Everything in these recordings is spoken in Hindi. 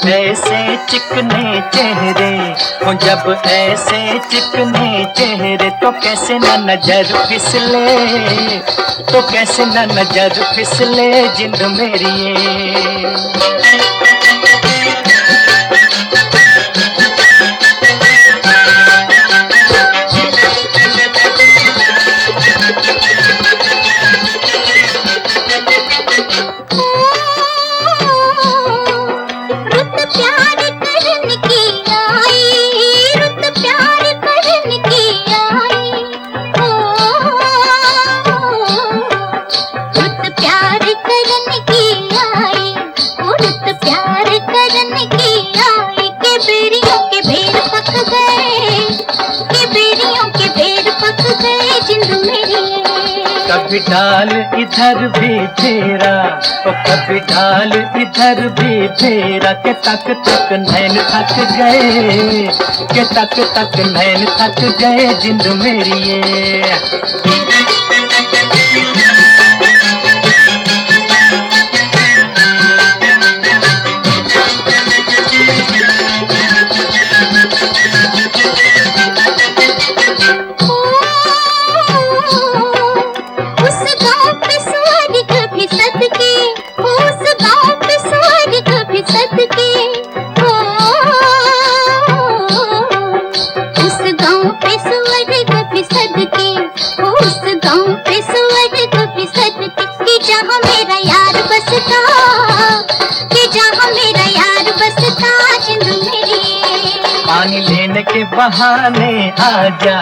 ऐसे चिकने चेहरे हो, जब ऐसे चिकने चेहरे तो कैसे न नजर फिसले, तो कैसे न नजर फिसले जिंद मेरी ये। कभी डाल इधर भी फेरा, तो कभी डाल इधर भी फेरा, के तक तक नैन थक गए, के तक तक नैन थक गए जिंद मेरी ये। पानी लेने के बहाने आजा,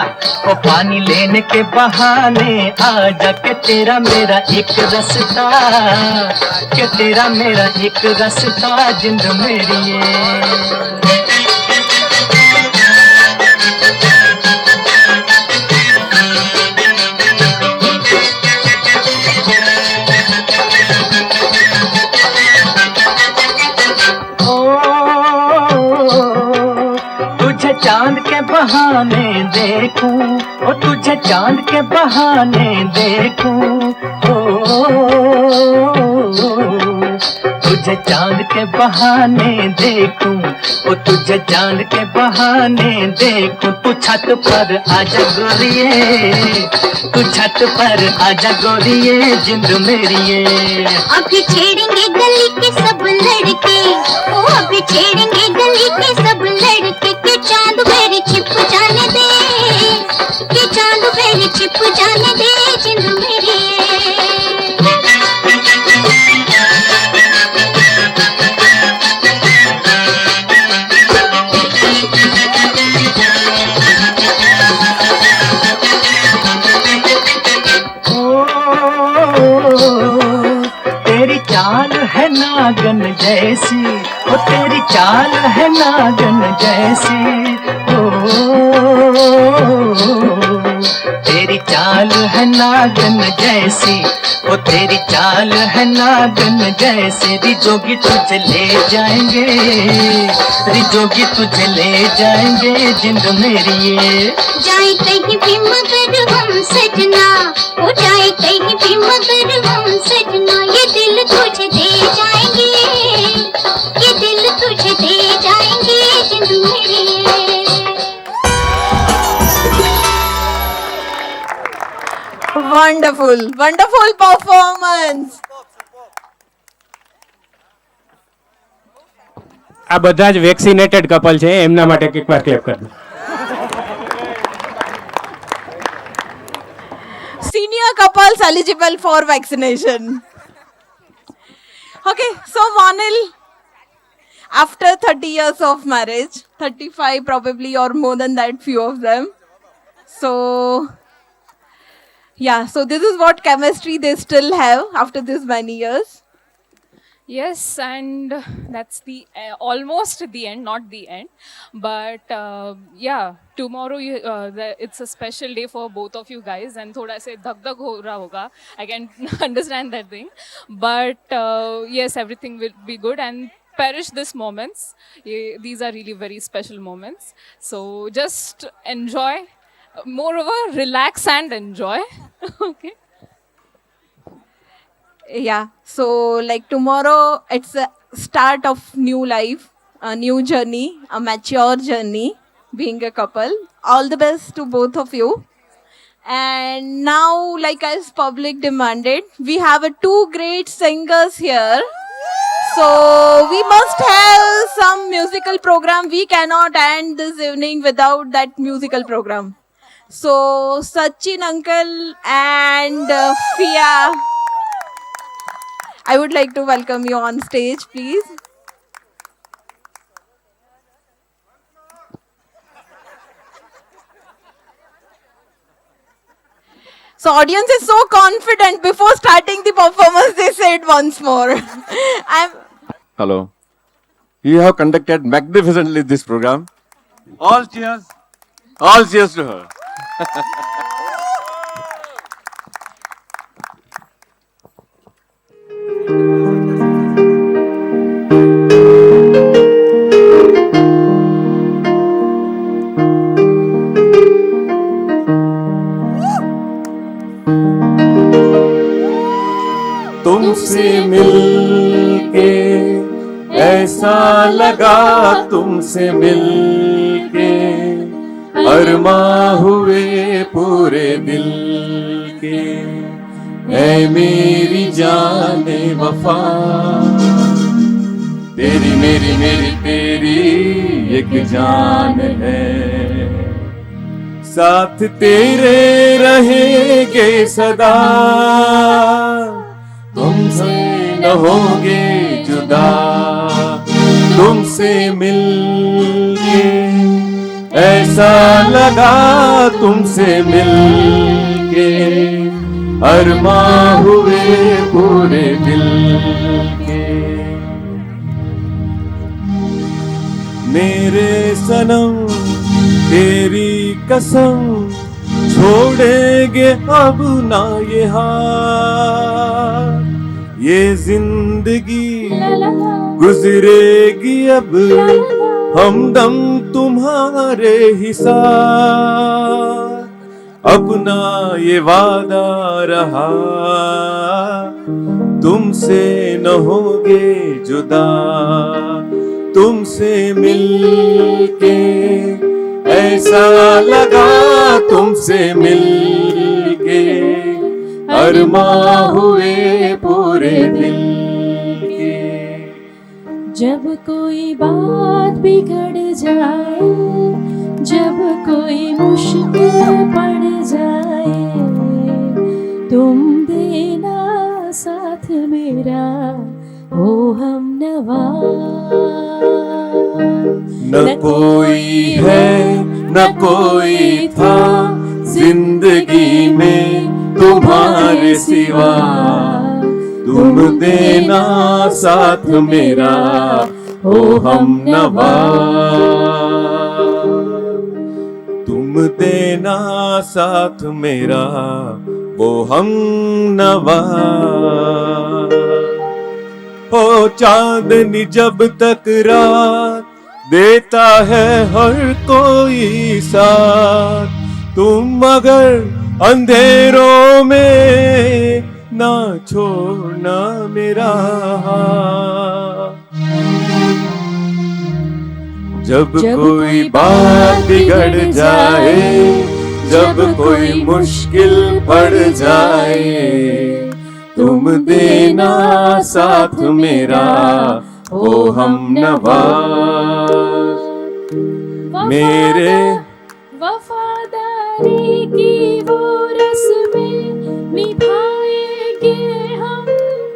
ओ पानी लेने के बहाने आजा, के तेरा मेरा एक रास्ता, के तेरा मेरा एक रास्ता जिंद मेरी ये। चांद के बहाने देखूं, ओ तुझे चांद के बहाने देखूं, तुझे चांद के बहाने देखूं, ओ तुझे चांद के बहाने देखूं। तू छत पर आजा गोरिये, तू छत पर आजा गोरिये जिंद मेरी ये। अभी छेड़ेंगे गली के सब लड़के, ओ अभी छेड़ेंगे गली के सब लड़के, के चांद मेरी छिप जाने दे, के चांद मेरी छिप जाने दे जिंद मेरी। तेरी चाल है नागन जैसी, ओ तेरी चाल है नागन जैसी, तेरी चाल है नागन जैसी, ओ तेरी चाल है नागन जैसी। रिजोगी तुझे ले जाएंगे, रिजोगी तुझे ले जाएंगे जिंद मेरी ये। जाए कहीं भी मगर हम सजना, हो जाए कहीं भी मगर हम सजना, ये दिल तुझे दे जाएंगे, ये दिल तुझे दे जाएंगे जिंद मेरी। Wonderful, wonderful performance. આ બધા જ વેક્સિનેટેડ કપલ છે, એમના માટે એકવાર ક્લેપ કરી દો. Senior couples eligible for vaccination. Okay, so Vanil, after 30 years of marriage, 35 probably or more than that, few of them. So, yeah, so this is what chemistry they still have after this many years. Yes, and that's the almost the end, not the end. But yeah, tomorrow it's a special day for both of you guys, and thoda se dhak dhak ho raha hoga. I can understand that thing, but yes, everything will be good and perish these moments. These are really very special moments. So just enjoy. Moreover, relax and enjoy. Okay. Yeah, so like tomorrow it's a start of new life, a new journey, a mature journey, being a couple. All the best to both of you. And now, like as public demanded, we have two great singers here. So we must have some musical program. We cannot end this evening without that musical program. So Sachin uncle and Fia, I would like to welcome you on stage, please. So audience is so confident before starting the performance, they said once more. Hello. You have conducted magnificently this program. All cheers. All cheers to her. तुमसे मिलके ऐसा लगा, तुमसे मिलके अरमा हुए पूरे दिल के। ऐ मेरी जाने वफा, तेरी मेरी मेरी तेरी एक जान है। साथ तेरे रहेंगे सदा, तुमसे न होंगे जुदा। तुमसे मिलके ऐसा लगा, तुमसे मिलके अरमा हुए पूरे दिल के। मेरे सनम तेरी कसम, छोड़ेंगे अब ना ये हाथ। ये जिंदगी गुजरेगी अब हमदम तुम्हारे ही साथ। अपना ये वादा रहा, तुमसे न होंगे जुदा। तुमसे मिलके ऐसा लगा, तुमसे मिलके अरमा हुए पूरे दिल के। जब कोई बात बिगड़ जाए, जब कोई मुश्किल पड़ जाए, तुम देना साथ मेरा हो हमनवा। न कोई है न कोई था जिंदगी में तुम्हारे सिवा। तुम देना साथ मेरा हो हमनवा। तुम देना साथ मेरा वो हमनवा। हो चांदनी जब तक रात देता है हर कोई साथ, तुम मगर अंधेरों में ना छोड़ना मेरा हाथ। जब कोई बात बिगड़ जाए, जब कोई मुश्किल पड़ जाए, तुम देना साथ मेरा ओ हमनवा। मेरे वफादारी की वो रस्में निभाएंगे हम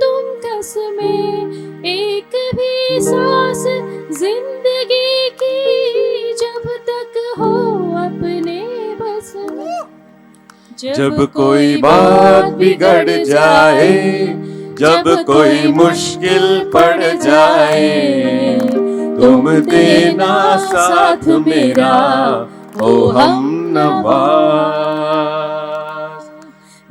तुम कसमें। एक भी सांस जिंदगी की जब तक हो अपने बस में। जब कोई बात बिगड़ जाए, जब कोई मुश्किल पड़ जाए, तुम देना साथ मेरा ओ हमनवा।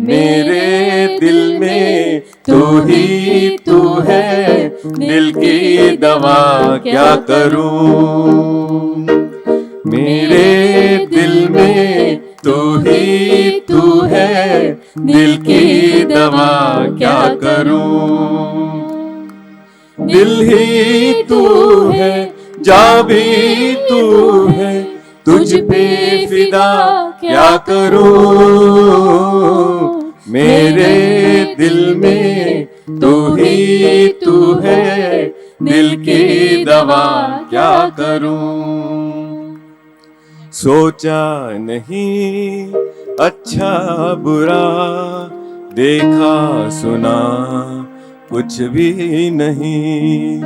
मेरे दिल में तू ही तू है, दिल की दवा क्या करूं। मेरे दिल में तू ही तू है, दिल की दवा क्या करूं। दिल ही तू है, जा भी तू है, तुझ पे फिदा क्या करूं। मेरे दिल में तू ही तू है, दिल की दवा क्या करूं। सोचा नहीं अच्छा बुरा, देखा सुना कुछ भी नहीं।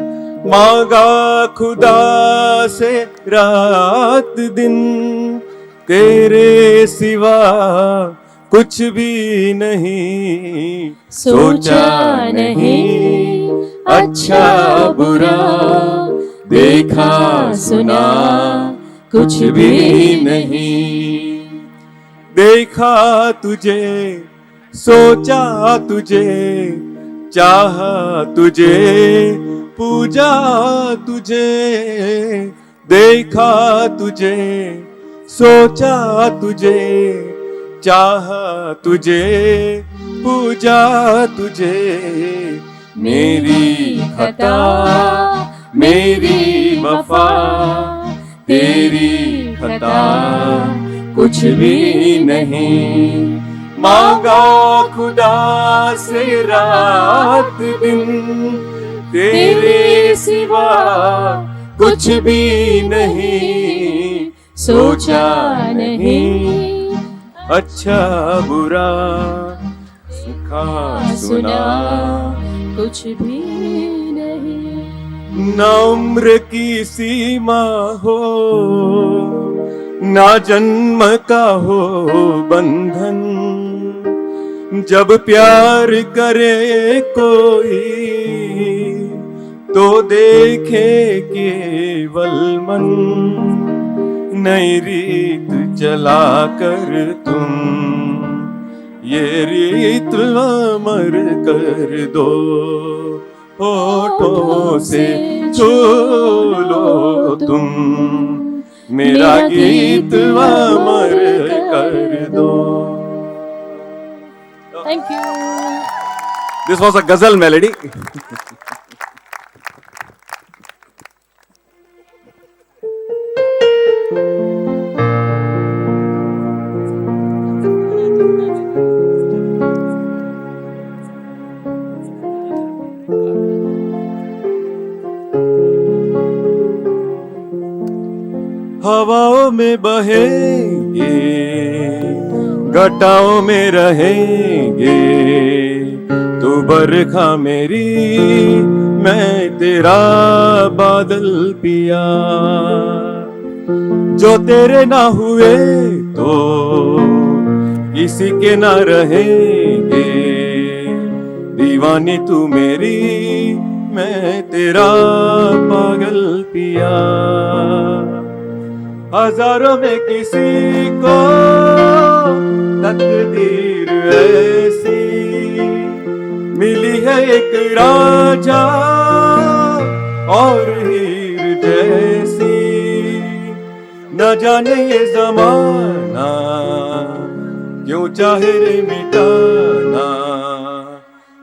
मांगा खुदा से रात दिन, तेरे सिवा कुछ भी नहीं। सोचा नहीं अच्छा बुरा, देखा सुना कुछ भी नहीं। देखा तुझे, सोचा तुझे, चाहा तुझे, पूजा तुझे। देखा तुझे, सोचा तुझे, चाहा तुझे, पूजा तुझे। मेरी खता मेरी वफा, तेरी खता कुछ भी नहीं। मांगा खुदा से रात दिन, तेरे सिवा कुछ भी नहीं। सोचा नहीं अच्छा बुरा, सुखा सुना कुछ भी नहीं। न उम्र की सीमा हो, ना जन्म का हो बंधन। जब प्यार करे कोई, तो देखे केवल मन। नई रीत चला कर तुम, ये रीत अमर कर दो। होठों से छू लो तुम, मेरा गीत अमर कर दो। Thank you. This was a ghazal melody. हवाओं में बहेंगे, घटाओं में रहेंगे। तू बरखा मेरी, मैं तेरा बादल पिया। जो तेरे ना हुए तो किसी के ना रहेंगे। दीवानी तू मेरी, मैं तेरा पागल पिया। हजारों में किसी को तकदीर ऐसी मिली है, एक राजा और हीर जैसी। न जाने ये जमाना क्यों चाहे रे मिटाना।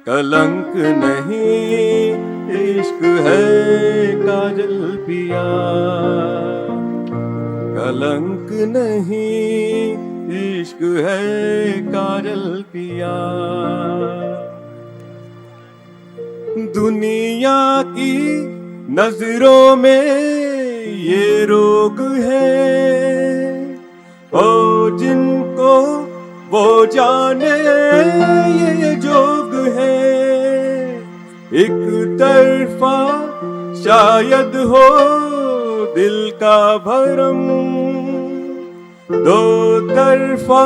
कलंक नहीं इश्क है काजल पिया। कलंक नहीं इश्क है काजल पिया। दुनिया की नजरों में ये रोग है, ओ जिनको वो जाने ये जोग है। एक तरफा शायद हो दिल का भरम, दो तरफा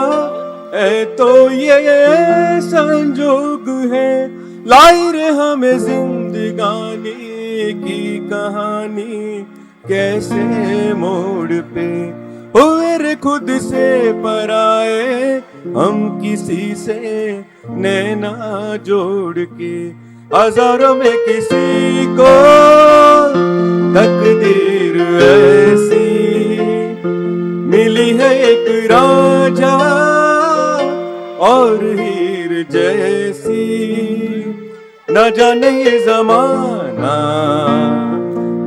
है तो ये संजोग है। लाई रे हमें जिंदगानी की कहानी, कैसे मोड़ पे हुए रे खुद से पराए। हम किसी से नैना जोड़ के, हजारों में किसी को तकदीर ऐसी मिली है, एक राजा और हीर जैसी। न जाने ये जमाना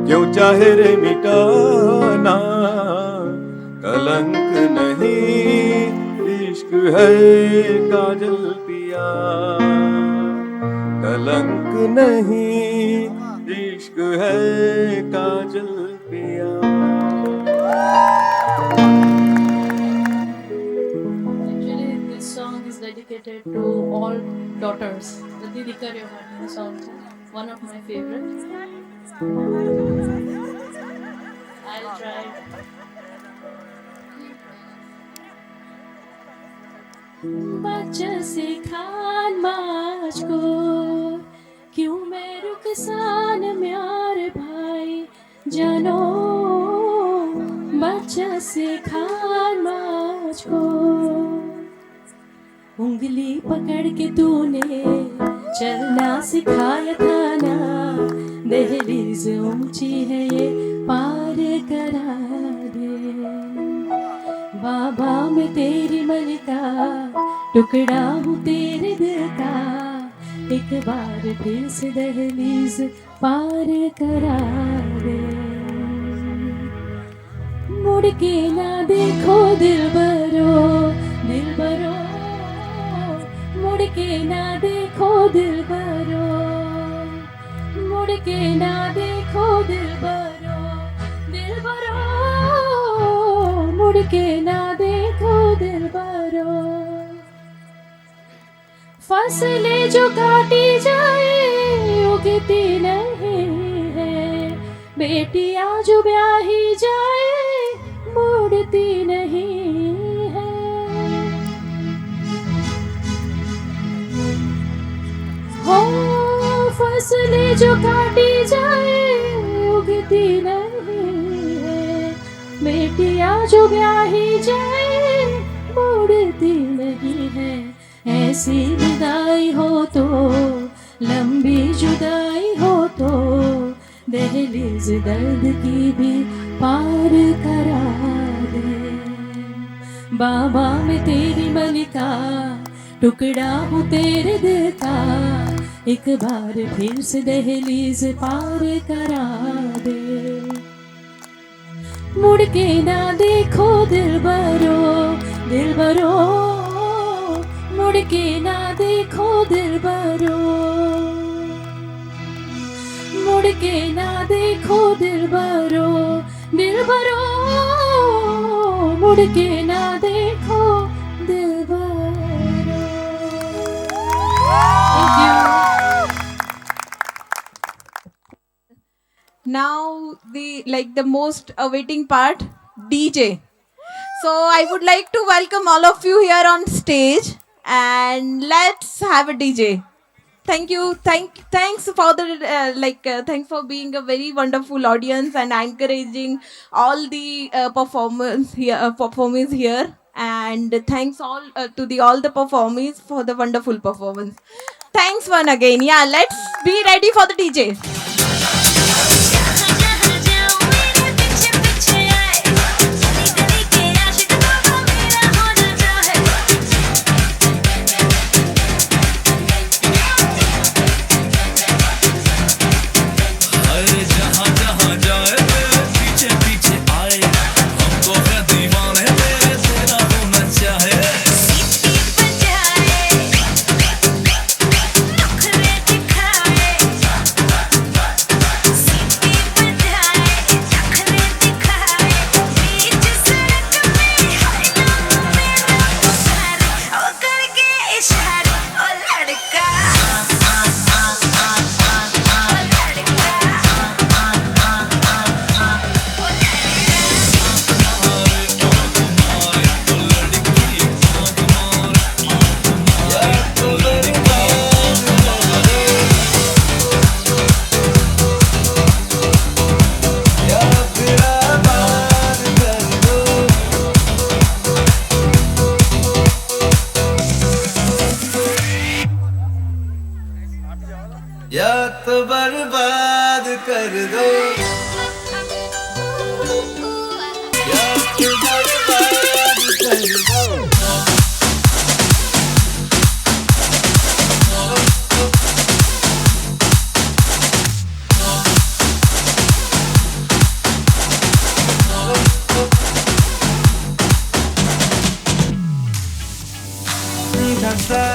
क्यों चाहे रे मिटाना, कलंक नहीं इश्क है काजल पिया, कलंक नहीं इश्क है काजल पिया। Actually, this song is dedicated to all daughters. The Didi Kar Yohani song, one of my favorites. I'll try. बच्चा से खान माच को क्यों मैं रुखसान म्यार भाई जानो, बच्चा से खान माच को उंगली पकड़ के तूने चलना सिखाया था ना, दहलीज ऊंची है ये पार करा दे, बाबा मैं तेरी मलिका टुकड़ा हूँ तेरे दिल का, एक बार फिर से दहलीज पार करा दे, मुड़ के ना देखो दिलबरो, दिलबरो मुड़ के ना देखो दिलबरो, मुड़ के ना देखो दिलबरो, दिलबरो मुड़ के ना देखो दिलबरो, फसलें जो काटी जाए उगती नहीं है, बेटियां जो ब्याही जाए मुड़ती नहीं है, हो फसलें जो काटी जाए उगती नहीं है, बेटियां जो ब्याही जाए मुड़ती नहीं है, ऐसी विदाई हो तो लंबी जुदाई हो तो दहलीज दर्द की भी पार करा दे, बाबा मैं तेरी मलिका टुकड़ा हूँ तेरे दिल का, एक बार फिर से दहलीज पार करा दे, मुड़ के ना देखो दिलबरो, दिलबरो मुड़ के ना देखो दिलबरो, मुड़ के ना देखो दिलबरो, दिलबरो मुड़ के ना देखो Dilbaro. Thank you. Now the most awaiting part, DJ. So I would like to welcome all of you here on stage and let's have a DJ. Thank you. Thanks for the thanks for being a very wonderful audience and encouraging all the performers here. And thanks all to all the performers for the wonderful performance. Thanks one again. Yeah, let's be ready for the DJ. नशा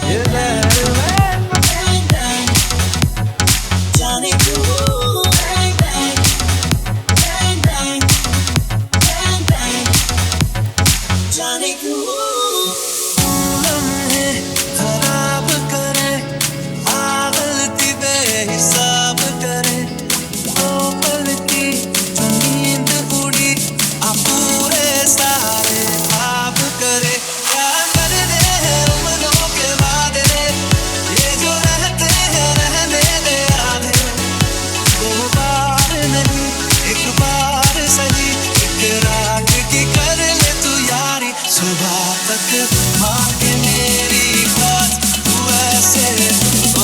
ये लहर में जाने क्यों जाने क्यों लम्हे खराब करे आगलती बेहिसाब करे ओ पल की जो नींद उड़ी आ पूरे सारे ख्वाब करे क्या कर दे उम्रों के वादे ये जो रहते हैं रहने दे आधे दो बार नहीं एक बार सही एक रात की कर ले तू यारी सुबह तक माँ के मेरी बात तू ऐसे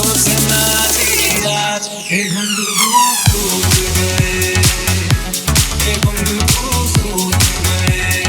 उसे ना जी आज ये घुंघरू टूट गए ये घुंघरू टूट गए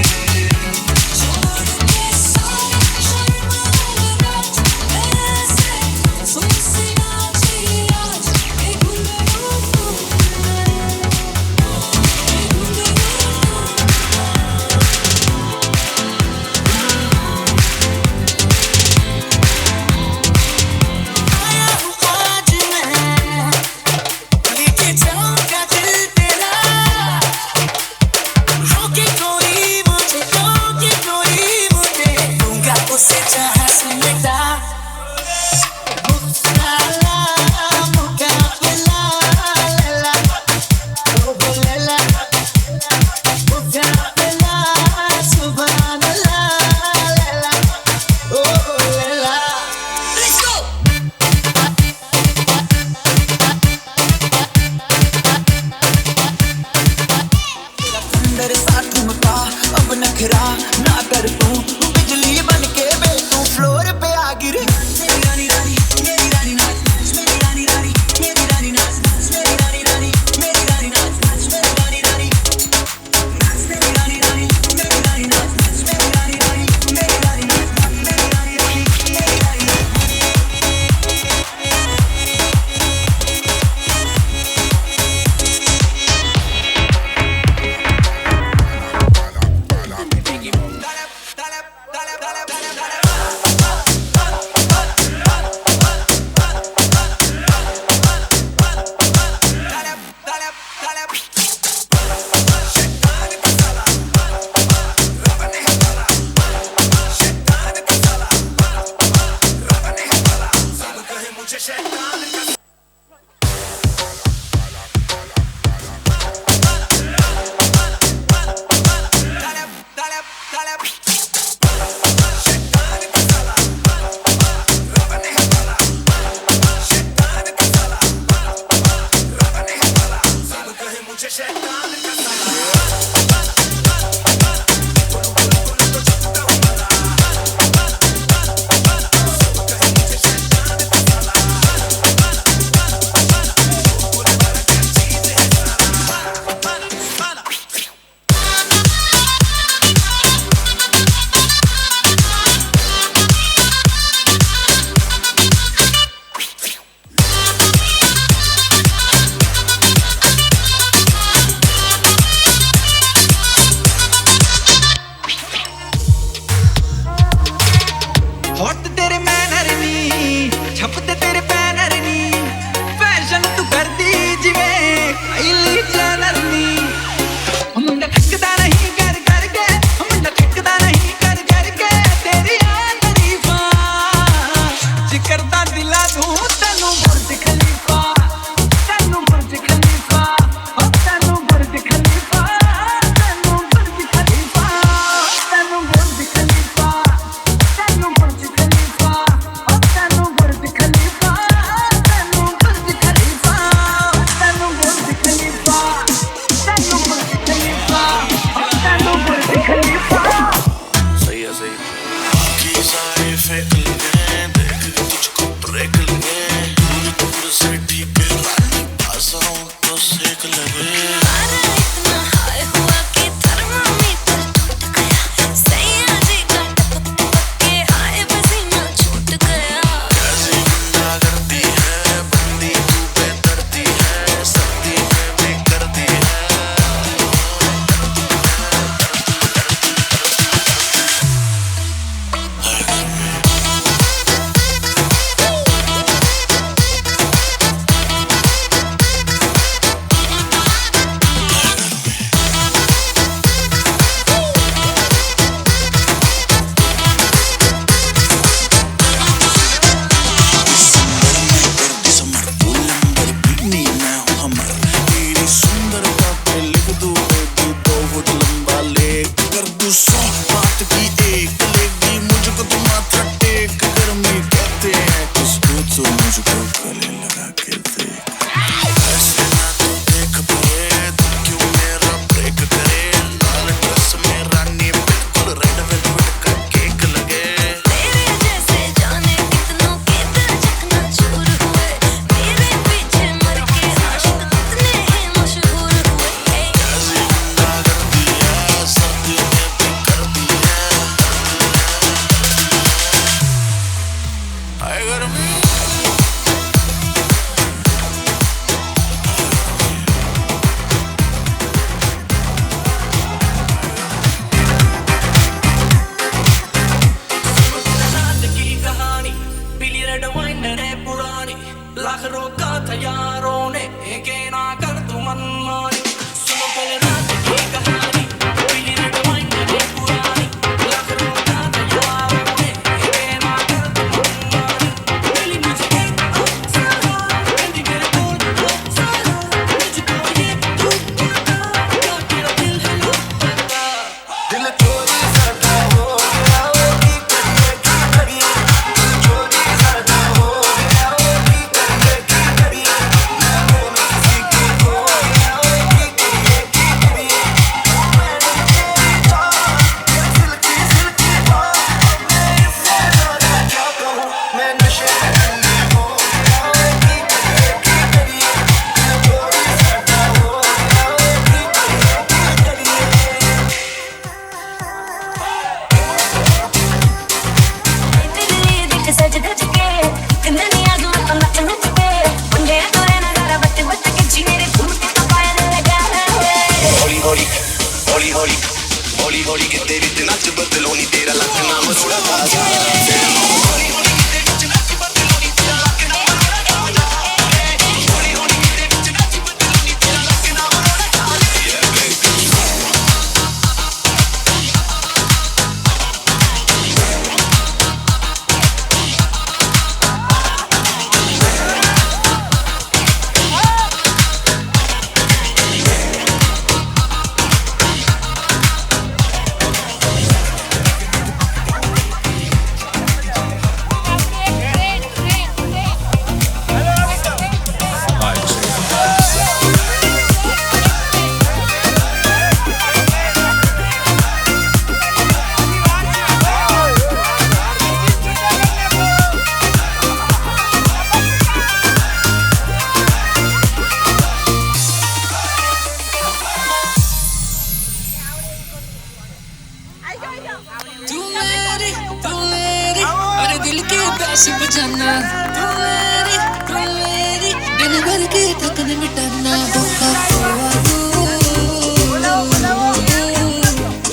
अरे दिल के प्यास बुझाना, तू मेरी दिन भर के थकन मिटाना।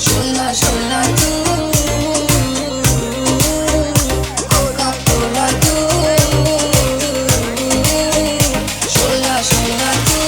शोला शोला तू, कोका कोला तू, शोला शोला तू।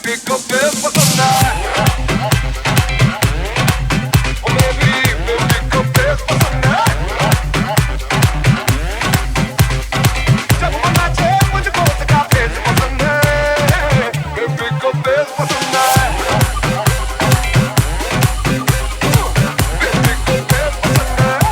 बेबी को बेस पसंद है ओ बेबी बेबी को बेस पसंद है जब वो नाचे मुझको उसका बेस पसंद है बेबी को बेस पसंद है बेबी को बेस पसंद है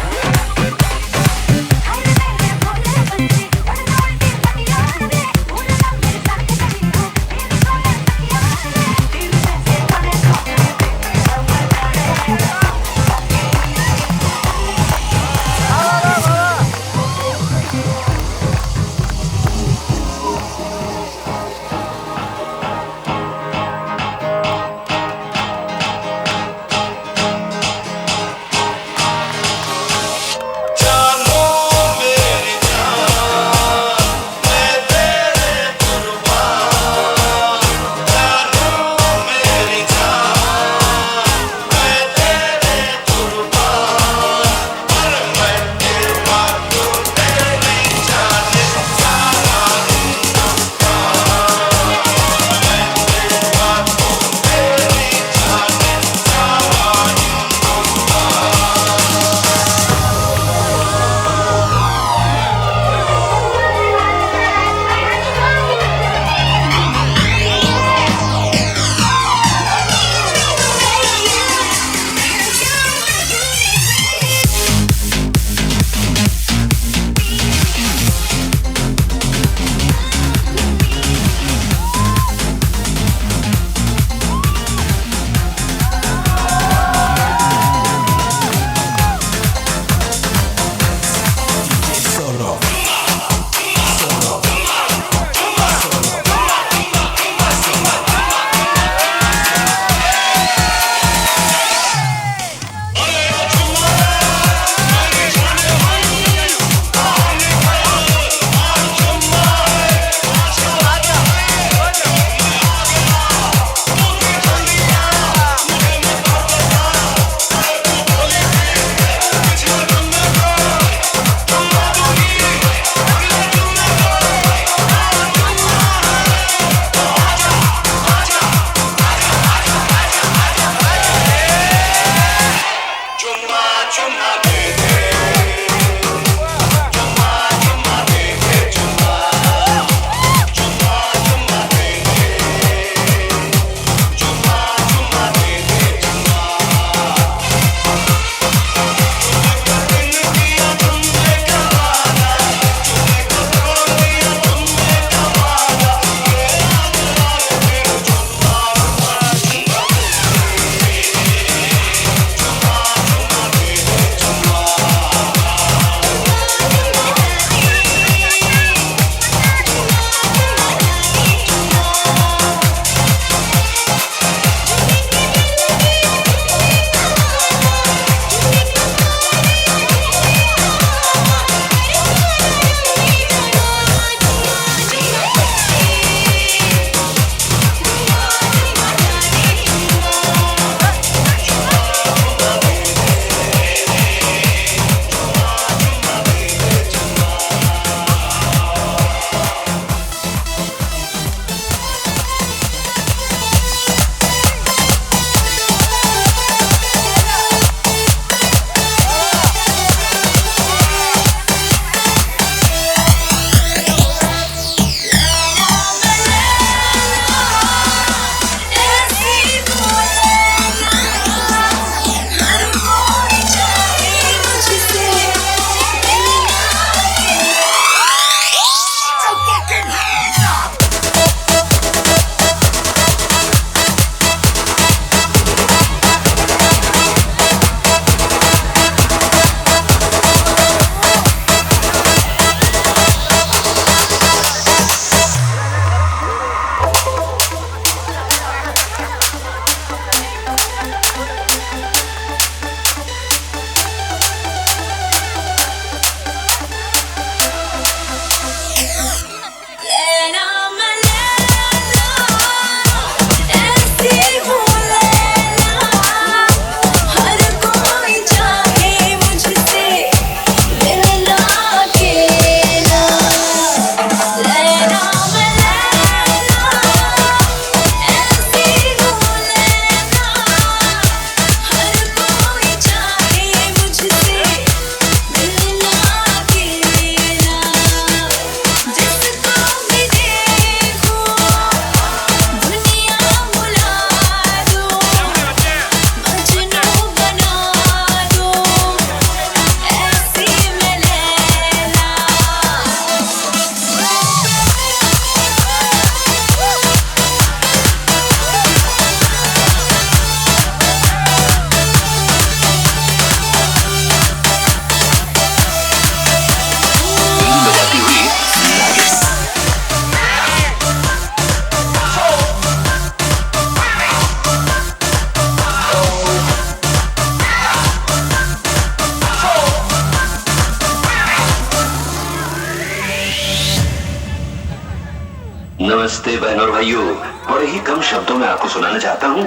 नमस्ते बहनों और भाइयों, बड़े ही कम शब्दों में आपको सुनाना चाहता हूँ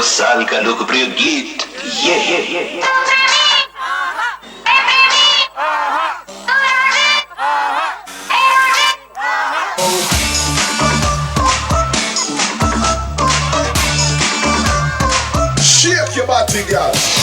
उस साल का लोकप्रिय गीत ये। Shake your body, girl.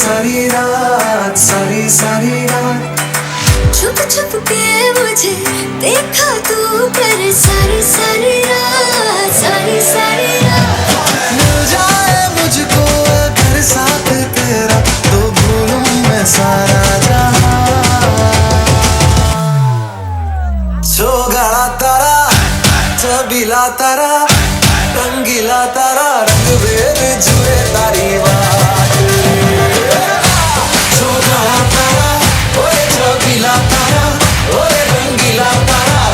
सारी रात, सारी सारी रात। छुप छुप के मुझे देखा तू कर सारी सारी रात, सारी सारी रात। मिल जाए मुझको अगर साथ तेरा, तो भूलूं मैं सारा जहां। चोगाड़ा तारा, चबीला तारा, रंगीला तारा, रंग बेर जुए तारी बात। चोगाड़ा तारा, ओए चबीला तारा, ओए रंगीला तारा,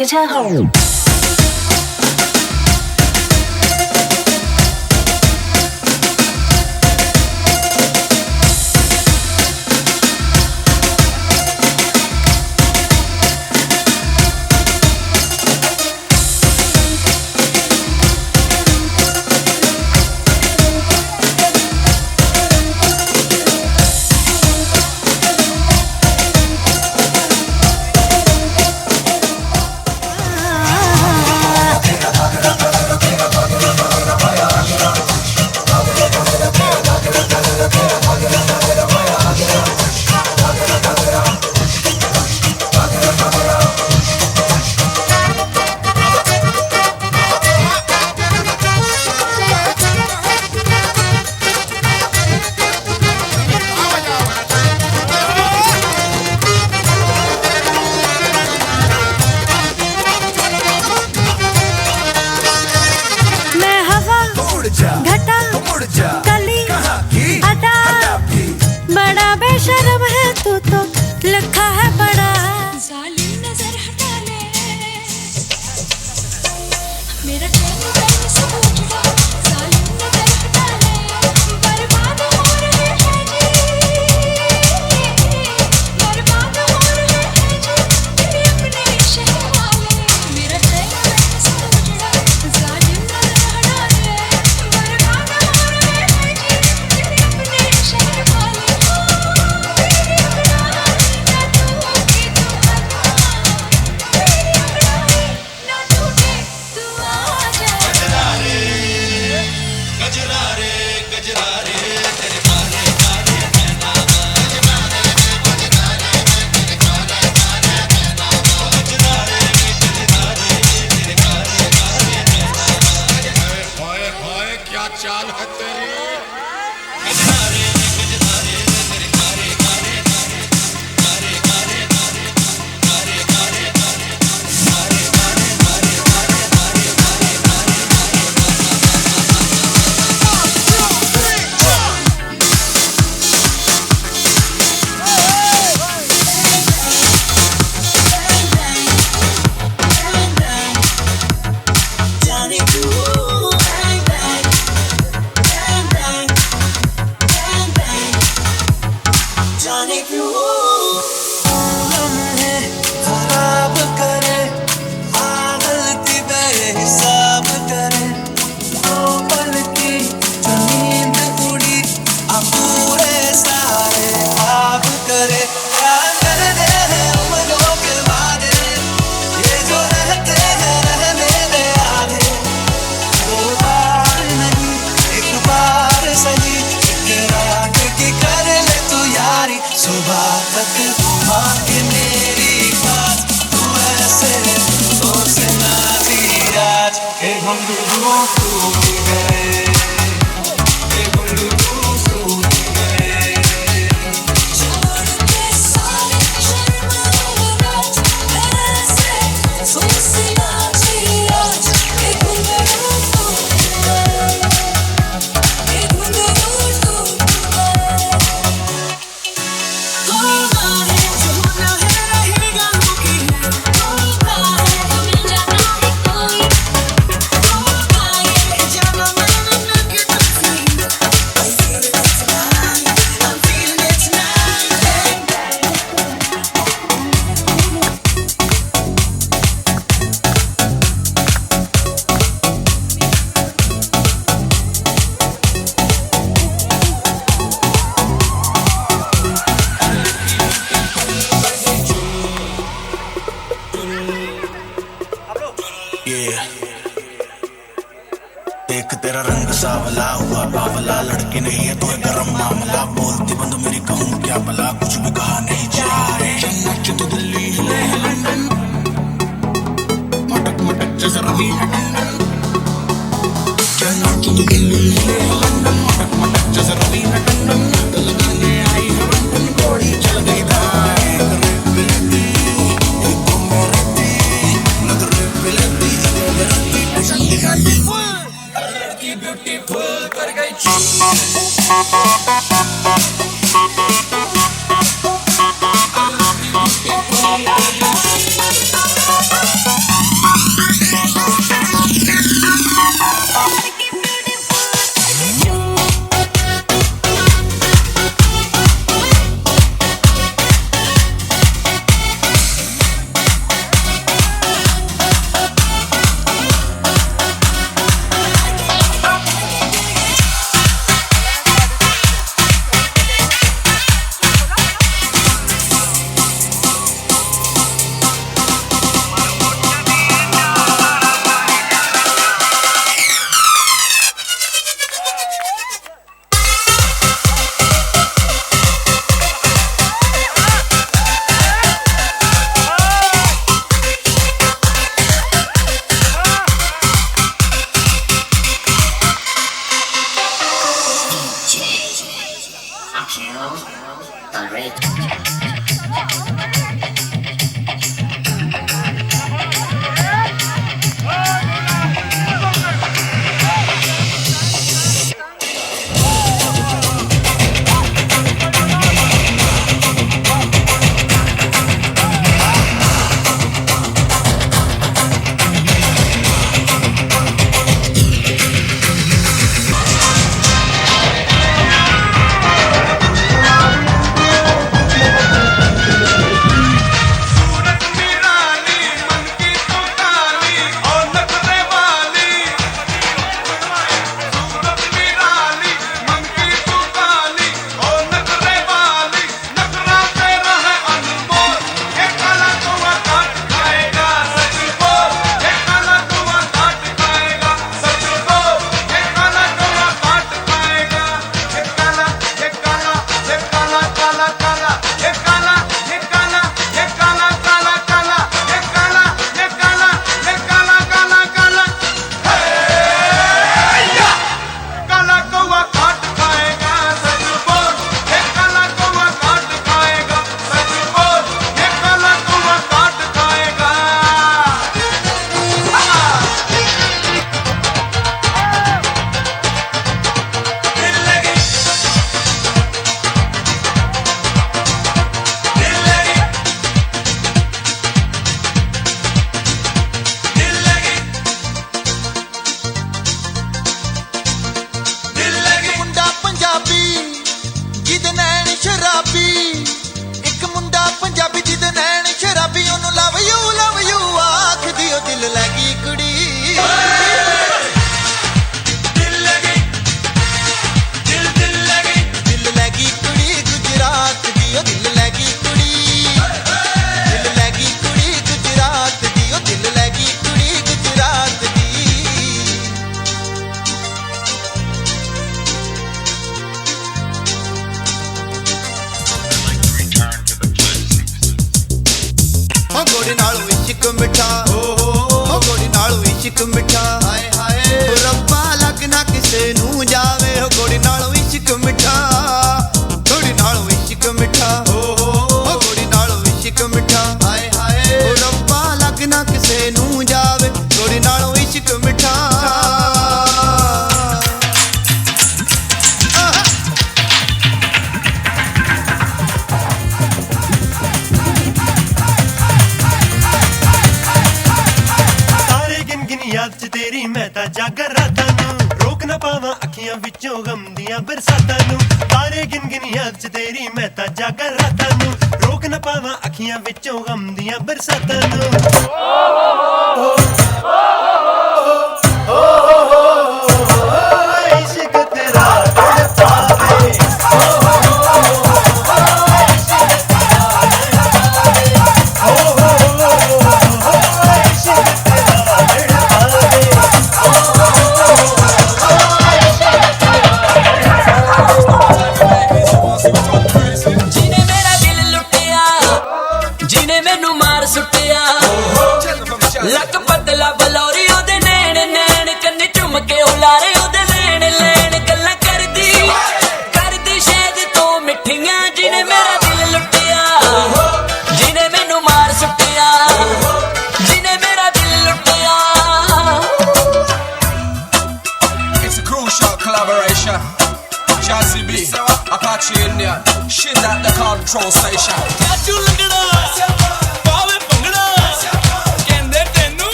रुक जा। बेशरम है तू तो लिखा है बड़ा जालिम नजर हटा ले मेरा चैन से उठ जा जालिम नजर हटा ले बर्बाद हो रहे हैं जी बर्बाद हो रहे हैं जी तेरे अपने शहर वाले मेरा चैन से उठ जा जालिम नजर हटा ले बर्बाद हो रहे हैं जी तेरे अपने शहर वाले क्या चाल है तेरी खराब करे गलती बेहिसाब करे ओ पल की जो नींद उड़ी पूरे सारे ख्वाब करे क्या कर दे उम्रों के वादे ये जो रहते हैं रहने दे आधे दो बार नहीं एक बार सही रात की कर ले तू यारी सुबह तक माँ के मेरी बात तू ऐसे सोच ना जी आज के घुंघरू टूट गए के घुंघरू टूट गए छोड़ के सारे शर्म और राज ऐसे सोच ना जी आज के घुंघरू टूट गए के घुंघरू टूट गए देख तेरा रंग सावला हुआ बावला लड़की नहीं है तो है गरम मामला बोलती बंद मेरी कहूँ क्या भला कुछ भी कहा नहीं जाए चन्नच तो दिल्ली हिले लंदन मटक मटक जैसे रवि है टंडन चन्नच तो दिल्ली हिले लंदन मटक मटक जैसे रवि है टंडन लगाने आई है बंधन घोड़ी चल गई धाए बिलती एक मेरी नजर बिलती टेंशन दिखाती लड़की ब्यूटीफुल कर गई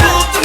भूत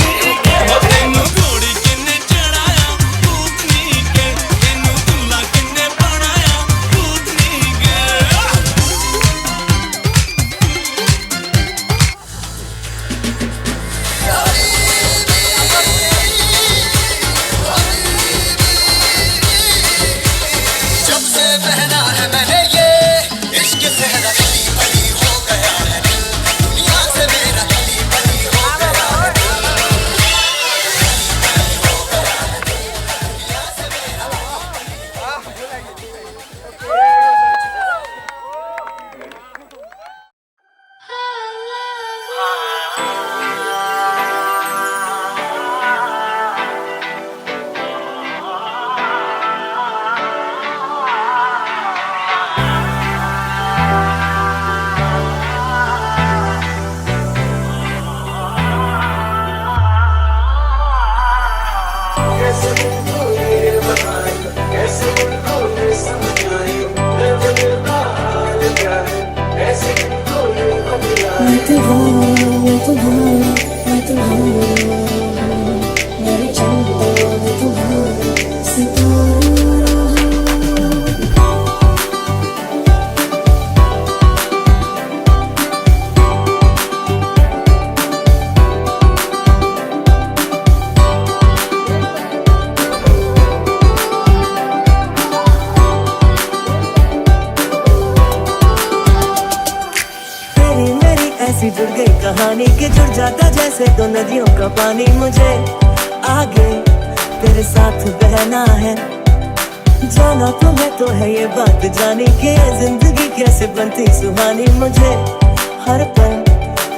मेरे चंदा मैं तुम्हारा सितारा तेरी मेरी ऐसी जुड़ गई कहानी कि जुड़ जाता जैसे दो नदियों का पानी। मुझे आगे तेरे साथ बहना है, जाना तुम्हें तो है ये बात जानी कि ये जिंदगी कैसे बनती सुहानी। मुझे हर पल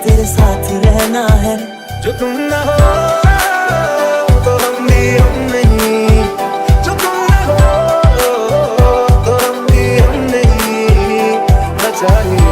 तेरे साथ रहना है। जो तुम ना हो तो हम भी हम नहीं, जो तुम ना हो तो हम भी हम नहीं, बचा ही